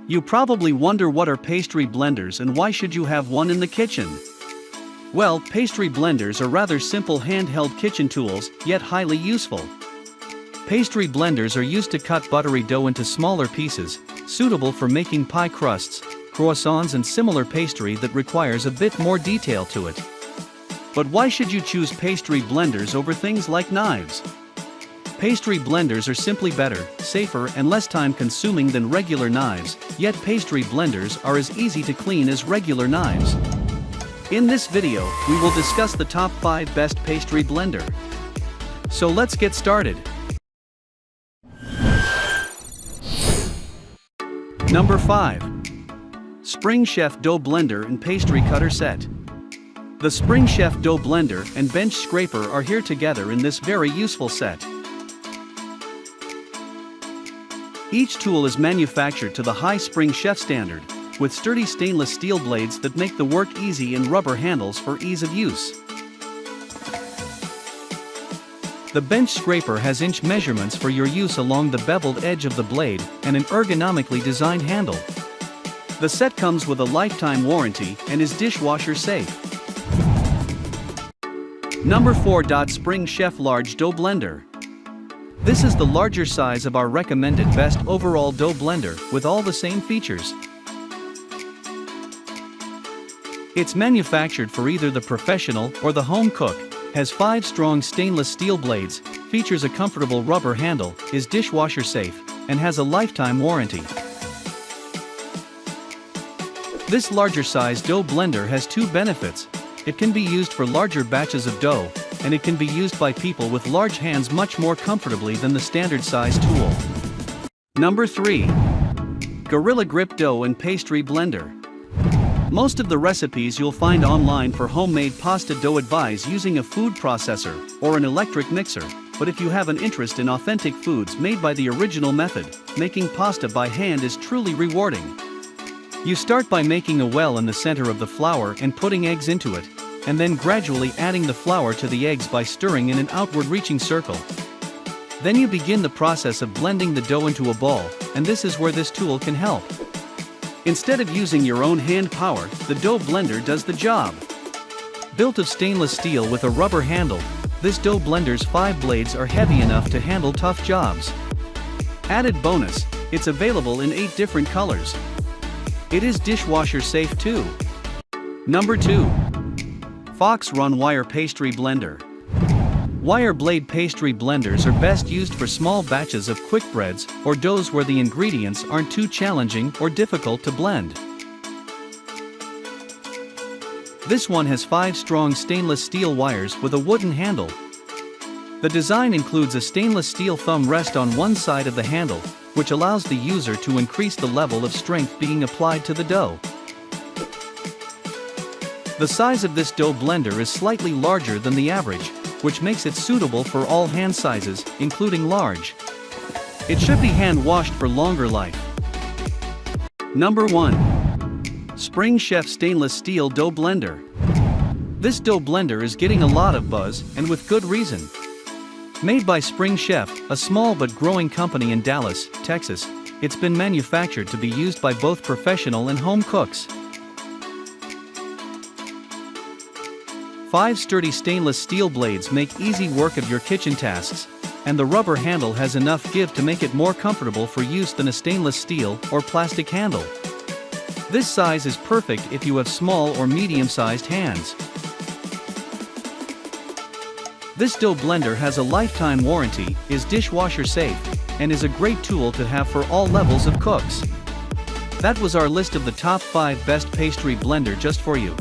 You probably wonder what are pastry blenders and why should you have one in the kitchen? Well, pastry blenders are rather simple handheld kitchen tools, yet highly useful. Pastry blenders are used to cut buttery dough into smaller pieces, suitable for making pie crusts, croissants and similar pastry that requires a bit more detail to it. But why should you choose pastry blenders over things like knives? Pastry blenders are simply better, safer and less time-consuming than regular knives, yet pastry blenders are as easy to clean as regular knives. In this video, we will discuss the top 5 best pastry blender. So let's get started. Number 5. Spring Chef Dough Blender and Pastry Cutter Set. The Spring Chef Dough Blender and Bench Scraper are here together in this very useful set. Each tool is manufactured to the high Spring Chef standard, with sturdy stainless steel blades that make the work easy and rubber handles for ease of use. The bench scraper has inch measurements for your use along the beveled edge of the blade and an ergonomically designed handle. The set comes with a lifetime warranty and is dishwasher safe. Number 4. Spring Chef Large Dough Blender. This is the larger size of our recommended best overall dough blender with all the same features. It's manufactured for either the professional or the home cook, has 5 strong stainless steel blades, features a comfortable rubber handle, is dishwasher safe, and has a lifetime warranty. This larger size dough blender has 2 benefits. It can be used for larger batches of dough, and it can be used by people with large hands much more comfortably than the standard size tool. Number 3. Gorilla Grip Dough and Pastry Blender. Most of the recipes you'll find online for homemade pasta dough advise using a food processor or an electric mixer, but if you have an interest in authentic foods made by the original method, making pasta by hand is truly rewarding. You start by making a well in the center of the flour and putting eggs into it, and then gradually adding the flour to the eggs by stirring in an outward-reaching circle. Then you begin the process of blending the dough into a ball, and this is where this tool can help. Instead of using your own hand power, the dough blender does the job. Built of stainless steel with a rubber handle, this dough blender's 5 blades are heavy enough to handle tough jobs. Added bonus, it's available in 8 different colors. It is dishwasher safe too. Number 2. Fox Run Wire Pastry Blender. Wire blade pastry blenders are best used for small batches of quick breads or doughs where the ingredients aren't too challenging or difficult to blend. This one has 5 strong stainless steel wires with a wooden handle. The design includes a stainless steel thumb rest on one side of the handle, which allows the user to increase the level of strength being applied to the dough. The size of this dough blender is slightly larger than the average, which makes it suitable for all hand sizes, including large. It should be hand washed for longer life. Number 1. Spring Chef Stainless Steel Dough Blender. This dough blender is getting a lot of buzz, and with good reason. Made by Spring Chef, a small but growing company in Dallas, Texas, it's been manufactured to be used by both professional and home cooks. 5 sturdy stainless steel blades make easy work of your kitchen tasks, and the rubber handle has enough give to make it more comfortable for use than a stainless steel or plastic handle. This size is perfect if you have small or medium-sized hands. This dough blender has a lifetime warranty, is dishwasher safe, and is a great tool to have for all levels of cooks. That was our list of the top 5 best pastry blender just for you.